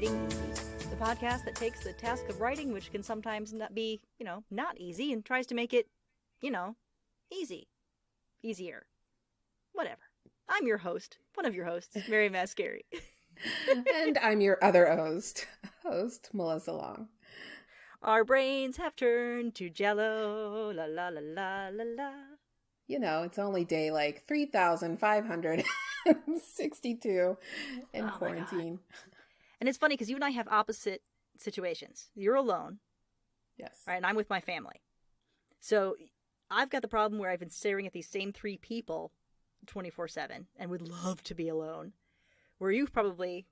Writing Easy, the podcast that takes the task of writing, which can sometimes not be, not easy, and tries to make it, easy. Easier. Whatever. I'm your host, one of your hosts, Mary Mascari. And I'm your other host, Melissa Long. Our brains have turned to jello, la la la la la la. It's only day 3,562 in quarantine. And it's funny because you and I have opposite situations. You're alone. Yes. Right, and I'm with my family. So I've got the problem where I've been staring at these same three people 24/7 and would love to be alone. Where you probably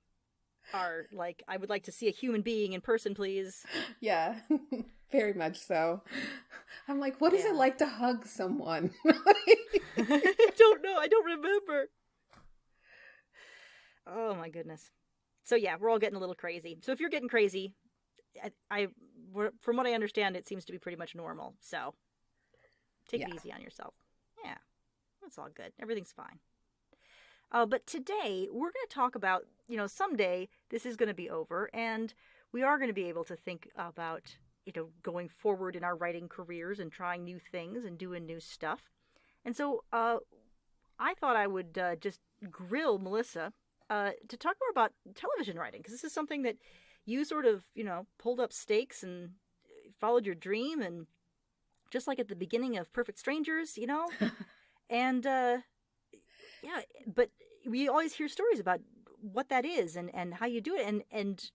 are like, I would like to see a human being in person, please. Yeah, very much so. I'm like, what is it like to hug someone? I don't know. I don't remember. Oh my goodness. So yeah, we're all getting a little crazy. So if you're getting crazy, from what I understand, it seems to be pretty much normal. So take it easy on yourself. Yeah, that's all good. Everything's fine. But today we're going to talk about, someday this is going to be over and we are going to be able to think about, going forward in our writing careers and trying new things and doing new stuff. And so I thought I would just grill Melissa to talk more about television writing, because this is something that you sort of, pulled up stakes and followed your dream, and just like at the beginning of Perfect Strangers, and but we always hear stories about what that is and how you do it, and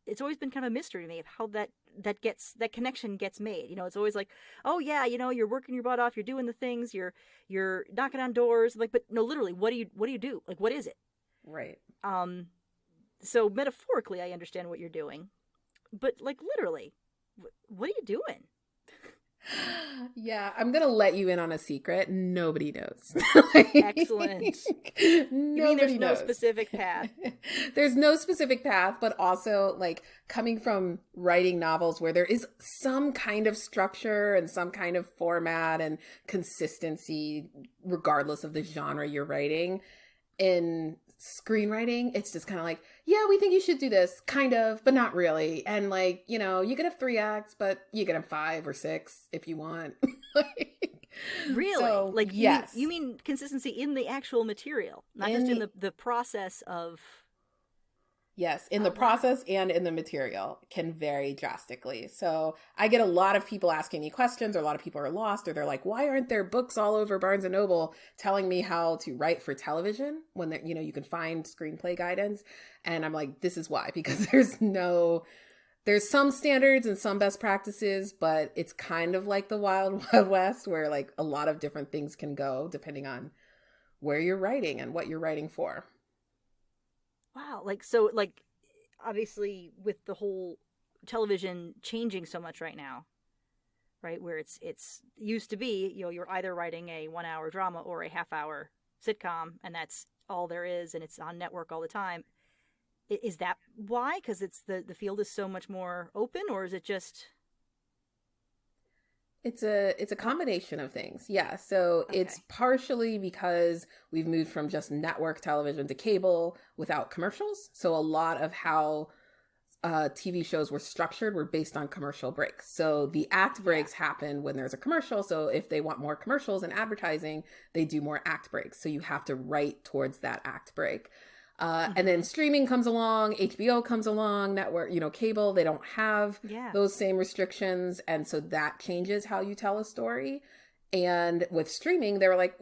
it's always been kind of a mystery to me of how that connection gets made. It's always like, oh yeah, you're working your butt off, you're doing the things, you're knocking on doors, but no, literally, what do you do? Like, what is it? Right. So metaphorically, I understand what you're doing, but literally, what are you doing? Yeah, I'm gonna let you in on a secret. Nobody knows. Excellent. You mean there's no specific path? There's no specific path, but also coming from writing novels where there is some kind of structure and some kind of format and consistency, regardless of the genre you're writing. In screenwriting, it's just kind of yeah, we think you should do this, kind of, but not really. And you could have 3 acts, but you could have 5 or 6 if you want. Really? So, yes. You mean consistency in the actual material, not just in the process of... Yes, in the process and in the material can vary drastically. So I get a lot of people asking me questions, or a lot of people are lost, or they're like, why aren't there books all over Barnes & Noble telling me how to write for television when you can find screenplay guidance? And I'm like, this is why, because there's some standards and some best practices, but it's kind of like the Wild Wild West, where a lot of different things can go depending on where you're writing and what you're writing for. Wow. Obviously with the whole television changing so much right now, right? Where it's used to be, you're either writing a 1-hour drama or a half-hour sitcom, and that's all there is, and it's on network all the time. Is that why? Because it's the field is so much more open, or is it just... It's a combination of things. Yeah. So It's partially because we've moved from just network television to cable without commercials. So a lot of how TV shows were structured were based on commercial breaks. So the act breaks happen when there's a commercial. So if they want more commercials and advertising, they do more act breaks. So you have to write towards that act break. And then streaming comes along, HBO comes along, network, cable, they don't have those same restrictions. And so that changes how you tell a story. And with streaming, they were like,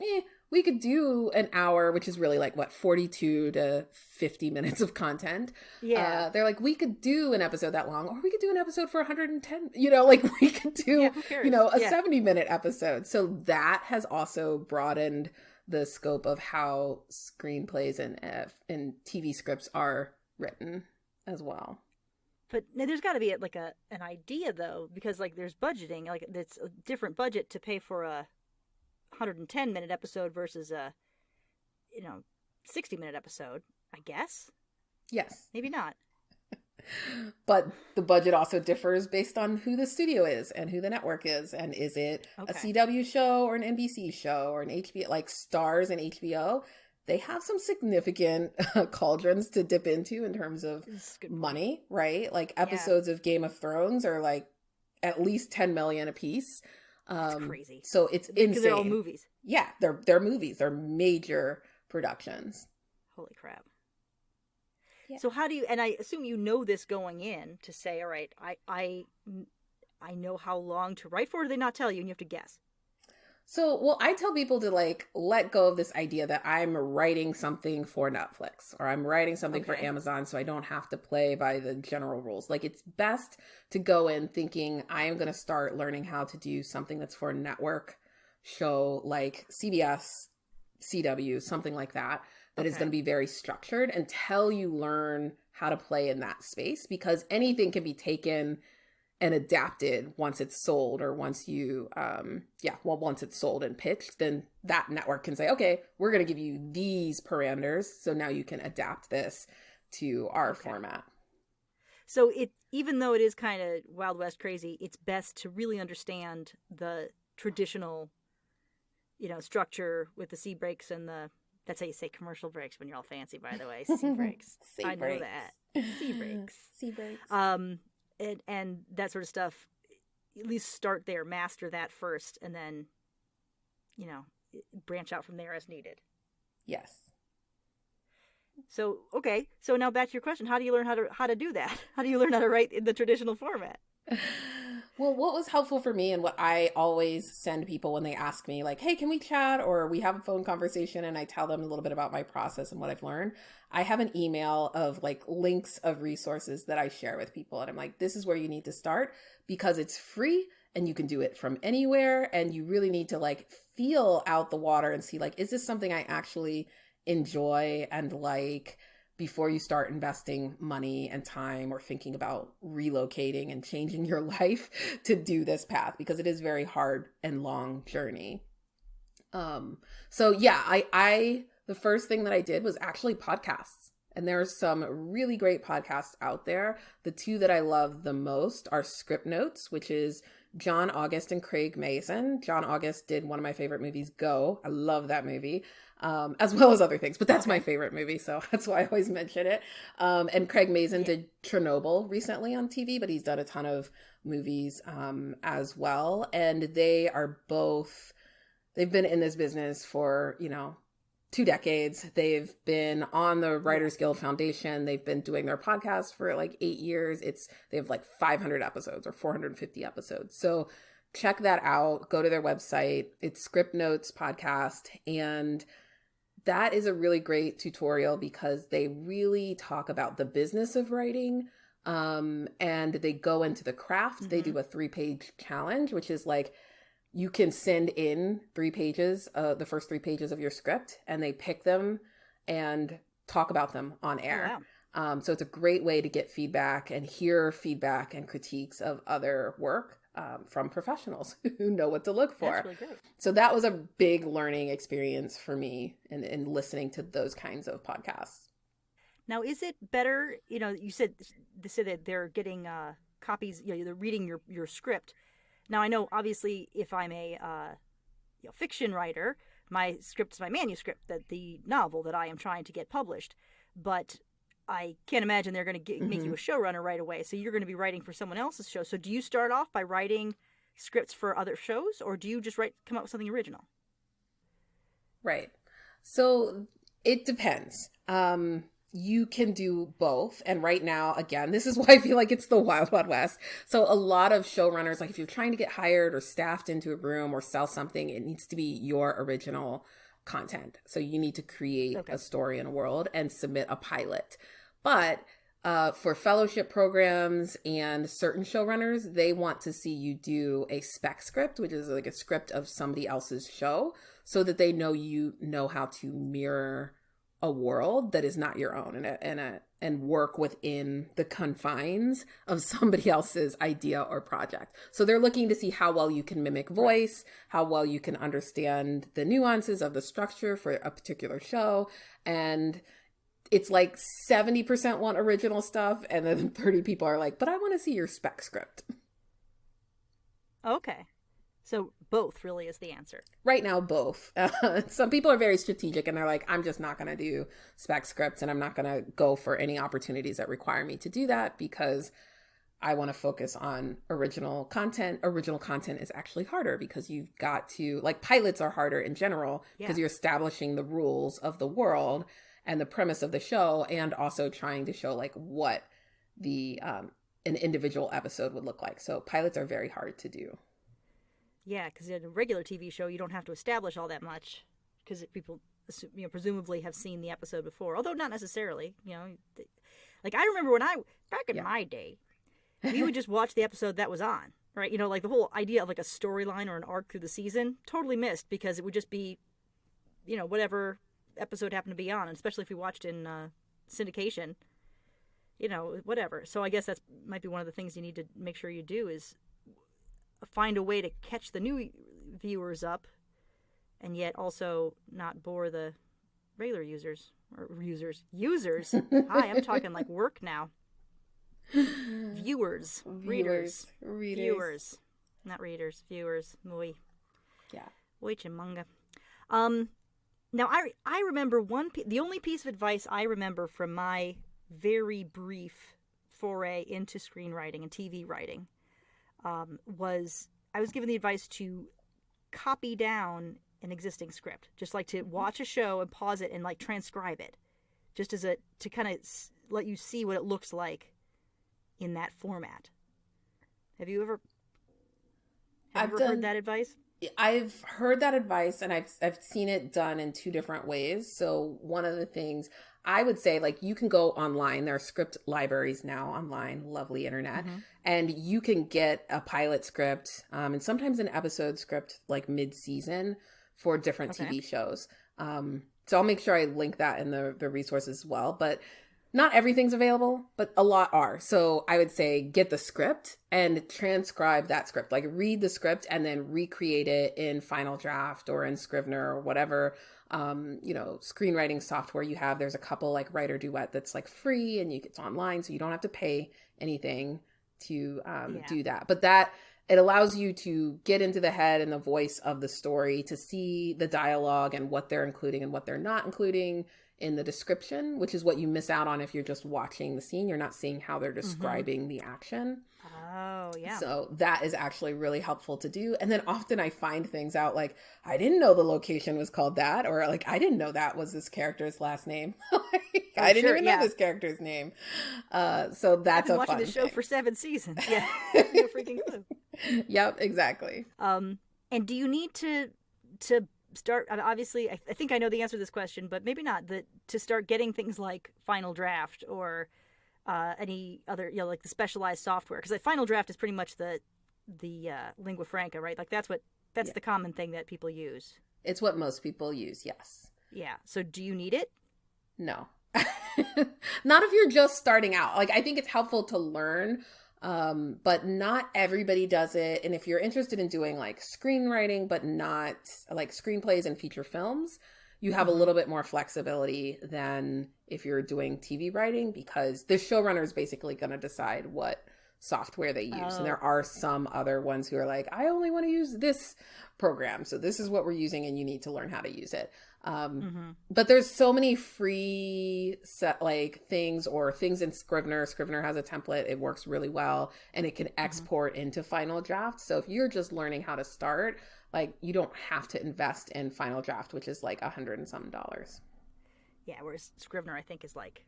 we could do an hour, which is really 42 to 50 minutes of content. Yeah. They're like, we could do an episode that long, or we could do an episode for 110, we could do, a 70-minute episode. So that has also broadened the scope of how screenplays and TV scripts are written as well. But there's got to be an idea though, because there's budgeting, it's a different budget to pay for a 110-minute episode versus a 60-minute episode, I guess. Yes. Maybe not. But the budget also differs based on who the studio is and who the network is. And is it a CW show or an NBC show or an HBO, Stars and HBO? they have some significant cauldrons to dip into in terms of money, right? Like episodes of Game of Thrones are like at least 10 million a piece. That's crazy. So it's insane. Because they're all movies. Yeah, they're movies. They're major productions. Holy crap. Yeah. So how do you, and I assume you know this going in to say, all right, I know how long to write for, or do they not tell you and you have to guess? So, well, I tell people to like let go of this idea that I'm writing something for Netflix or I'm writing something for Amazon, so I don't have to play by the general rules. Like, it's best to go in thinking I am going to start learning how to do something that's for a network show like CBS, CW, something like that, that is going to be very structured until you learn how to play in that space, because anything can be taken and adapted once it's sold, or once you, once it's sold and pitched, then that network can say, okay, we're going to give you these parameters, so now you can adapt this to our format. So even though it is kind of Wild West crazy, it's best to really understand the traditional, structure with the C breaks and that's how you say commercial breaks when you're all fancy, by the way. C breaks. I know that. C breaks. C breaks. And that sort of stuff, at least start there, master that first, and then, branch out from there as needed. Yes. So, okay. So now back to your question. How do you learn how to do that? How do you learn how to write in the traditional format? Well, what was helpful for me and what I always send people when they ask me, like, hey, can we chat? Or we have a phone conversation and I tell them a little bit about my process and what I've learned. I have an email of like links of resources that I share with people. And I'm like, this is where you need to start, because it's free and you can do it from anywhere. And you really need to like feel out the water and see, like, is this something I actually enjoy and like, before you start investing money and time or thinking about relocating and changing your life to do this path, because it is very hard and long journey. So yeah, I the first thing that I did was actually podcasts, and there's some really great podcasts out there. The two that I love the most are Scriptnotes, which is John August and Craig Mazin. John August did one of my favorite movies, Go. I love that movie. As well as other things, but that's my favorite movie, so that's why I always mention it. And Craig Mazin did Chernobyl recently on TV, but he's done a ton of movies as well. And they've been in this business for, 2 decades. They've been on the Writers Guild Foundation. They've been doing their podcast for like 8 years. They have like 500 episodes or 450 episodes. So check that out. Go to their website. It's Scriptnotes Podcast. And that is a really great tutorial because they really talk about the business of writing, and they go into the craft. Mm-hmm. They do a 3-page challenge, which is like, you can send in 3 pages, the first 3 pages of your script, and they pick them and talk about them on air. Oh, wow. So it's a great way to get feedback and hear feedback and critiques of other work from professionals who know what to look for. That's really great. So that was a big learning experience for me in listening to those kinds of podcasts. Now, is it better, you said that they're getting copies, they're reading your script. Now, I know, obviously, if I'm a fiction writer, my script is my manuscript, the novel that I am trying to get published. But I can't imagine they're going to make you a showrunner right away. So you're going to be writing for someone else's show. So do you start off by writing scripts for other shows, or do you just come up with something original? Right. So it depends. You can do both. And right now, again, this is why I feel like it's the Wild Wild West. So a lot of showrunners, like if you're trying to get hired or staffed into a room or sell something, it needs to be your original content. So you need to create a story and a world and submit a pilot. But for fellowship programs and certain showrunners, they want to see you do a spec script, which is like a script of somebody else's show, so that they know you know how to mirror a world that is not your own and work within the confines of somebody else's idea or project. So they're looking to see how well you can mimic voice, how well you can understand the nuances of the structure for a particular show. And it's like 70% want original stuff, and then 30 people are like, but I want to see your spec script. Okay. So both really is the answer. Right now, both. Some people are very strategic and they're like, I'm just not going to do Spec Scripts and I'm not going to go for any opportunities that require me to do that because I want to focus on original content. Original content is actually harder because you've got to, like, pilots are harder in general because you're establishing the rules of the world and the premise of the show, and also trying to show like what the an individual episode would look like. So pilots are very hard to do. Yeah, because in a regular TV show, you don't have to establish all that much because people, presumably have seen the episode before, although not necessarily. Like I remember when back in my day, we would just watch the episode that was on, right? Like the whole idea of like a storyline or an arc through the season, totally missed because it would just be, whatever episode happened to be on, and especially if we watched in syndication, whatever. So I guess that's might be one of the things you need to make sure you do is find a way to catch the new viewers up and yet also not bore the regular users. Hi, I'm talking like work now. Viewers, readers, not readers, viewers. Muy. Yeah. Oiche manga. Now I remember the only piece of advice I remember from my very brief foray into screenwriting and TV writing was I was given the advice to copy down an existing script, just like to watch a show and pause it and like transcribe it, just as to kind of let you see what it looks like in that format. Have you ever heard that advice? I've heard that advice, and I've seen it done in two different ways. So one of the things I would say, like, you can go online. There are script libraries now online, lovely internet, and you can get a pilot script and sometimes an episode script like mid-season for different TV shows. So I'll make sure I link that in the resources as well. But not everything's available, but a lot are. So I would say get the script and transcribe that script. Like read the script and then recreate it in Final Draft or in Scrivener or whatever, screenwriting software you have. There's a couple like Writer Duet that's like free and it's online, so you don't have to pay anything to do that. But it allows you to get into the head and the voice of the story, to see the dialogue and what they're including and what they're not including in the description, which is what you miss out on if you're just watching the scene. You're not seeing how they're describing the action. Oh, yeah. So that is actually really helpful to do. And then often I find things out like, I didn't know the location was called that, or like, I didn't know that was this character's last name. I didn't even know this character's name. So that's I've been watching the show for 7 seasons. Yeah. No freaking clue. Yep, exactly. And do you need to start, obviously, I think I know the answer to this question, but maybe not, to start getting things like Final Draft or any other, like the specialized software? Because Final Draft is pretty much the lingua franca, right? Like that's the common thing that people use. It's what most people use, yes. Yeah. So do you need it? No. Not if you're just starting out. Like, I think it's helpful to learn, but not everybody does it. And if you're interested in doing like screenwriting, but not like screenplays and feature films, you have a little bit more flexibility than if you're doing TV writing, because the showrunner is basically going to decide what software they use. And there are some other ones who are like, I only want to use this program, so this is what we're using and you need to learn how to use it. But there's so many free things in Scrivener. Scrivener has a template. It works really well and it can export into Final Draft. So if you're just learning how to start, like, you don't have to invest in Final Draft, which is like $100 and some. Yeah, whereas Scrivener I think is like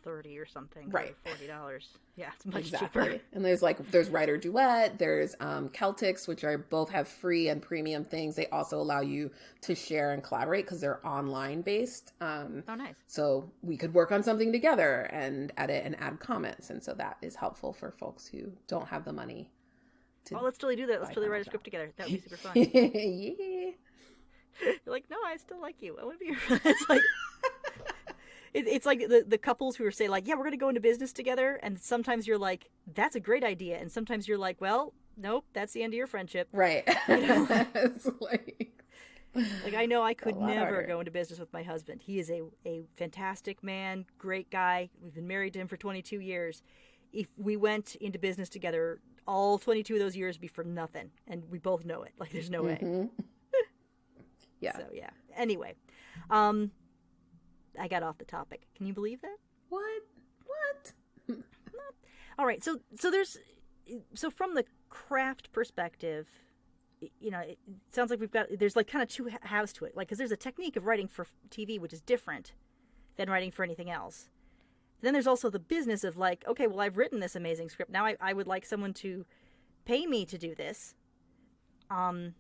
$30 or something, right? $40. Yeah, it's much cheaper. And there's Writer Duet, there's Celtx, which both have free and premium things. They also allow you to share and collaborate because they're online based. Oh, nice. So we could work on something together and edit and add comments, and so that is helpful for folks who don't have the money. Let's totally do that. Let's totally write a script together. That would be super fun. Yeah. You're like, no, I still like you. I want to be your friend. It's like. It's like the couples who are say like, yeah, we're going to go into business together. And sometimes you're like, that's a great idea. And sometimes you're like, well, nope, that's the end of your friendship. Right. It's like I know I could never go into business with my husband. He is a fantastic man, great guy. We've been married to him for 22 years. If we went into business together, all 22 of those years be for nothing, and we both know it. Like, there's no way. Yeah. So yeah. Anyway, I got off the topic. Can you believe that? What? All right. So from the craft perspective, it sounds like there's like kind of two halves to it. Like, because there's a technique of writing for TV which is different than writing for anything else. Then there's also the business of like, okay, well, I've written this amazing script. Now I would like someone to pay me to do this. And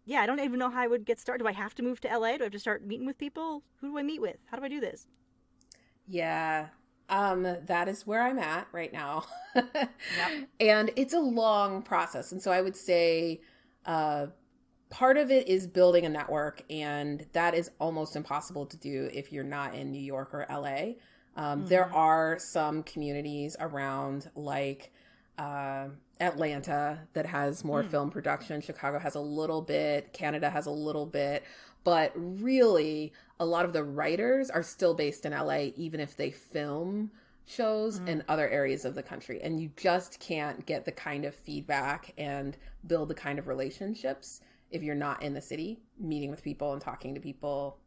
yeah, I don't even know how I would get started. Do I have to move to LA? Do I have to start meeting with people? Who do I meet with? How do I do this? Yeah. That is where I'm at right now. Yep. And it's a long process. And so I would say, part of it is building a network, and that is almost impossible to do if you're not in New York or LA. There are some communities around, like Atlanta, that has more film production. Chicago has a little bit. Canada has a little bit. But really, a lot of the writers are still based in LA, even if they film shows in other areas of the country. And you just can't get the kind of feedback and build the kind of relationships if you're not in the city, meeting with people and talking to people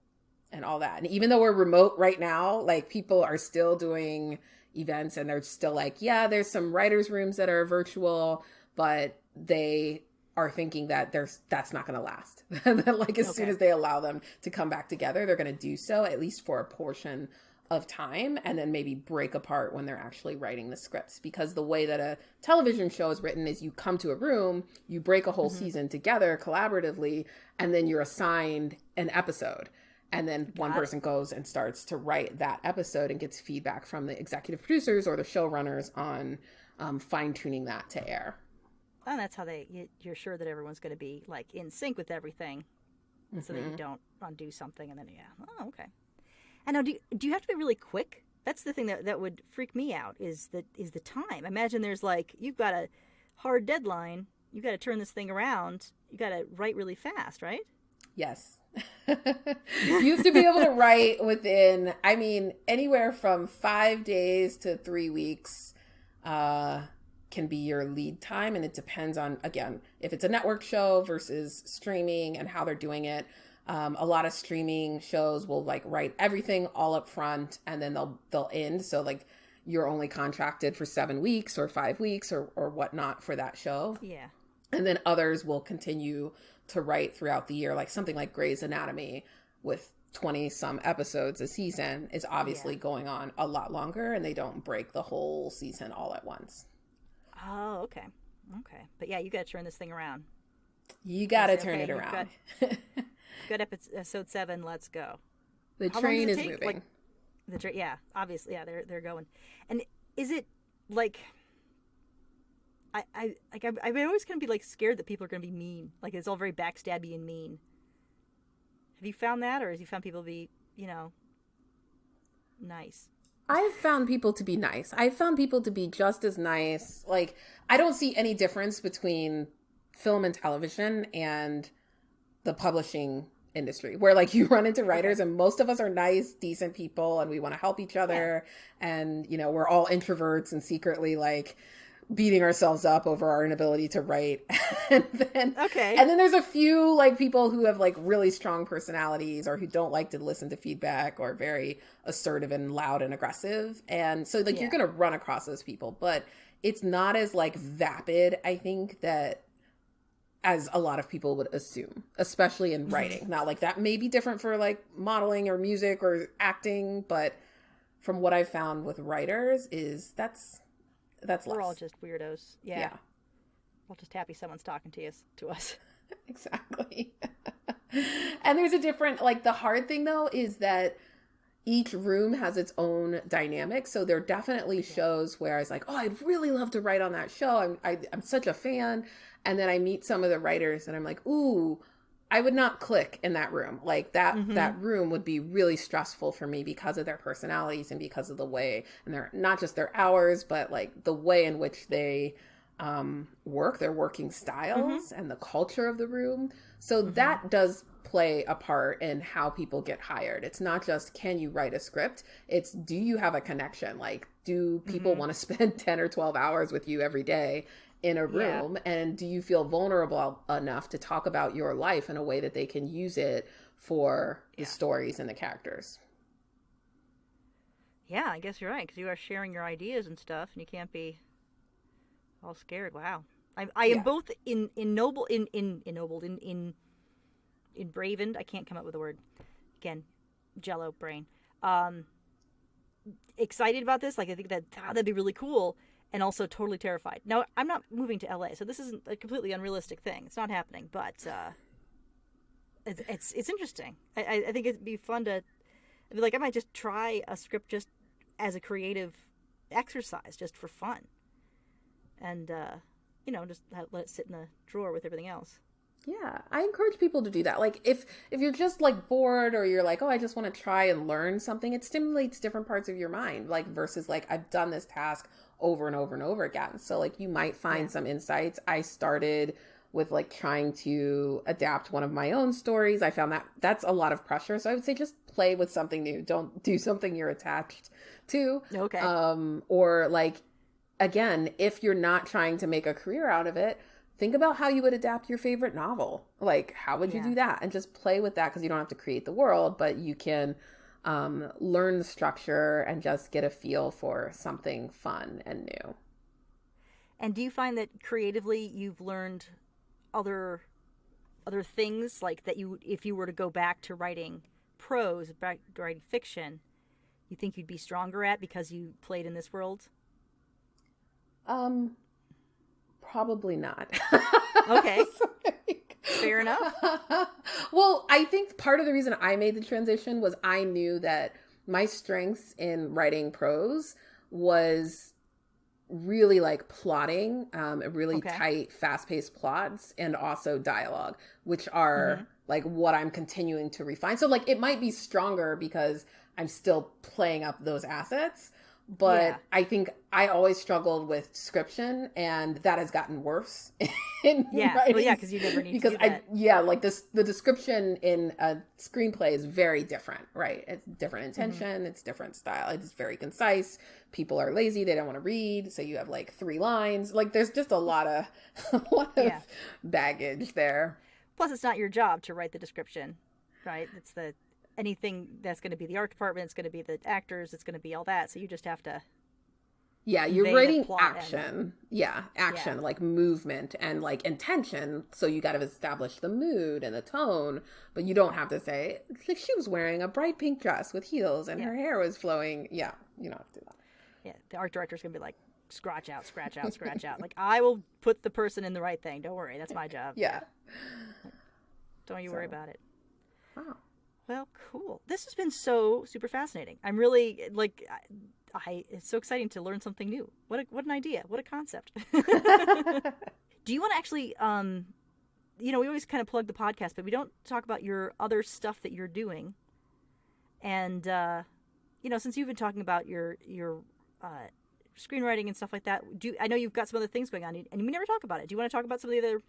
and all that. And even though we're remote right now, like, people are still doing events, and they're still like, yeah, there's some writers' rooms that are virtual, but they are thinking that that's not going to last. And then, like, as soon as they allow them to come back together, they're going to do so, at least for a portion of time, and then maybe break apart when they're actually writing the scripts. Because the way that a television show is written is you come to a room, you break a whole season together collaboratively, and then you're assigned an episode. And then one person goes and starts to write that episode and gets feedback from the executive producers or the showrunners on fine-tuning that to air. And that's how you're sure that everyone's going to be, like, in sync with everything, so that you don't undo something and then, okay. And now, do you have to be really quick? That's the thing that would freak me out, is the time. Imagine there's, like, you've got a hard deadline, you got to turn this thing around, you got to write really fast, right? Yes. You have to be able to write within, anywhere from 5 days to 3 weeks can be your lead time. And it depends on, again, if it's a network show versus streaming and how they're doing it. A lot of streaming shows will, like, write everything all up front, and then they'll end. So, like, you're only contracted for 7 weeks or 5 weeks or whatnot for that show. Yeah. And then others will continue to write throughout the year, like something like Grey's Anatomy with 20 some episodes a season is obviously going on a lot longer, and they don't break the whole season all at once. Oh, okay. But yeah, you got to turn this thing around. You got to turn it around. Got episode 7. Let's go. The train is moving. Like, obviously, they're going. And is it like, I'm always gonna be, like, scared that people are gonna be mean. Like, it's all very backstabby and mean. Have you found that, or have you found people to be, nice? I've found people to be nice. I've found people to be just as nice. Like, I don't see any difference between film and television and the publishing industry, where, like, you run into writers and most of us are nice, decent people, and we want to help each other. And, we're all introverts and secretly, like, beating ourselves up over our inability to write. and then there's a few, like, people who have, like, really strong personalities, or who don't like to listen to feedback, or very assertive and loud and aggressive. And so, like, you're going to run across those people, but it's not as, like, vapid, I think, that as a lot of people would assume, especially in writing. Now, like, that may be different for, like, modeling or music or acting, but from what I've found with writers is that's less. We're all just weirdos. Yeah. We're just happy someone's talking to us. Exactly. And there's a different, like, the hard thing, though, is that each room has its own dynamic. So there are definitely shows where I was like, oh, I'd really love to write on that show. I'm such a fan. And then I meet some of the writers and I'm like, ooh, I would not click in that room. Like, that room would be really stressful for me because of their personalities and because of the way, and they're not just their hours, but, like, the way in which they work, their working styles and the culture of the room. So that does play a part in how people get hired. It's not just, can you write a script? It's, do you have a connection? Like, do people want to spend 10 or 12 hours with you every day in a room? And do you feel vulnerable enough to talk about your life in a way that they can use it for the stories and the characters? Yeah, I guess you're right, because you are sharing your ideas and stuff, and you can't be all scared. Wow. I am both enbravened. I can't come up with a word. Again, Jello brain. Excited about this. Like, I think that'd be really cool, and also totally terrified. Now, I'm not moving to LA, so this isn't a completely unrealistic thing. It's not happening, but it's interesting. I think it'd be fun to be like, I might just try a script just as a creative exercise, just for fun, and just let it sit in the drawer with everything else. Yeah, I encourage people to do that. Like, if you're just like bored, or you're like, oh, I just want to try and learn something, it stimulates different parts of your mind, like, versus like, I've done this task over and over and over again. So like, you might find some insights. I started with like trying to adapt one of my own stories. I found that that's a lot of pressure. So I would say just play with something new. Don't do something you're attached to. Okay. Or like, again, if you're not trying to make a career out of it, think about how you would adapt your favorite novel. Like, how would you do that? And just play with that, because you don't have to create the world, but you can learn the structure and just get a feel for something fun and new. And do you find that creatively you've learned other things, like that if you were to go back to writing prose, back to writing fiction, you think you'd be stronger at because you played in this world? Probably not. Okay. Fair enough. Well, I think part of the reason I made the transition was I knew that my strengths in writing prose was really like plotting, really tight, fast-paced plots, and also dialogue, which are like what I'm continuing to refine. So like, it might be stronger because I'm still playing up those assets. But I think I always struggled with description, and that has gotten worse in writing. Well, because you never need to do that. Like the description in a screenplay is very different, right? It's different intention, it's different style, it's very concise. People are lazy, they don't want to read, so you have like 3 lines. Like, there's just a lot of baggage there. Plus, it's not your job to write the description, right? It's anything that's going to be the art department, it's going to be the actors, it's going to be all that. So you just have to. Yeah, you're writing action. Action, like movement and like intention. So you got to establish the mood and the tone, but you don't have to say, like, she was wearing a bright pink dress with heels and her hair was flowing. Yeah, you don't have to do that. Yeah, the art director's going to be like, scratch out, scratch out, scratch out. Like, I will put the person in the right thing. Don't worry, that's my job. Yeah. Don't you worry about it. Wow. Well, cool. This has been so super fascinating. I'm really, like, it's so exciting to learn something new. What an idea. What a concept. Do you want to actually, we always kind of plug the podcast, but we don't talk about your other stuff that you're doing. And, since you've been talking about your screenwriting and stuff like that, I know you've got some other things going on, and we never talk about it. Do you want to talk about some of the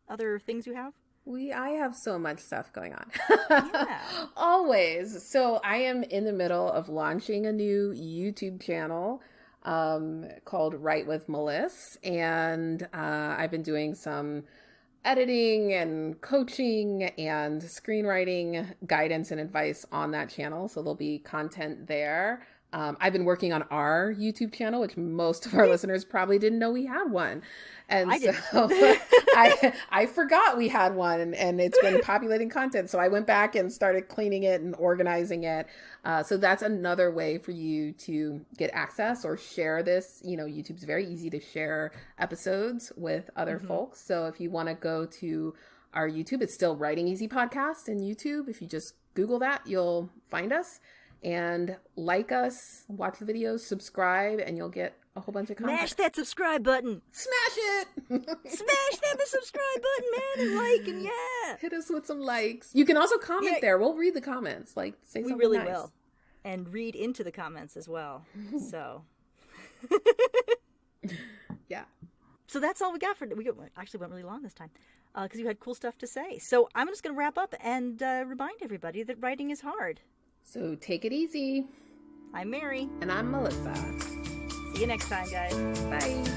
other things you have? I have so much stuff going on. Yeah. Always. So I am in the middle of launching a new YouTube channel called Write with Melissa. And I've been doing some editing and coaching and screenwriting guidance and advice on that channel. So there'll be content there. I've been working on our YouTube channel, which most of our listeners probably didn't know we had one. And I forgot we had one, and it's been populating content. So I went back and started cleaning it and organizing it. So that's another way for you to get access or share this. YouTube's very easy to share episodes with other folks. So if you want to go to our YouTube, it's still Writing Easy Podcast in YouTube. If you just Google that, you'll find us. And like us, watch the videos, subscribe, and you'll get a whole bunch of content. Smash that subscribe button. Smash it. Smash that subscribe button, man, and like, and hit us with some likes. You can also comment there. We'll read the comments. Like, say something nice. We really will. And read into the comments as well. So. Yeah. So that's all we got for. We actually went really long this time because you had cool stuff to say. So I'm just going to wrap up and remind everybody that writing is hard. So take it easy. I'm Mary. And I'm Melissa. See you next time, guys. Bye.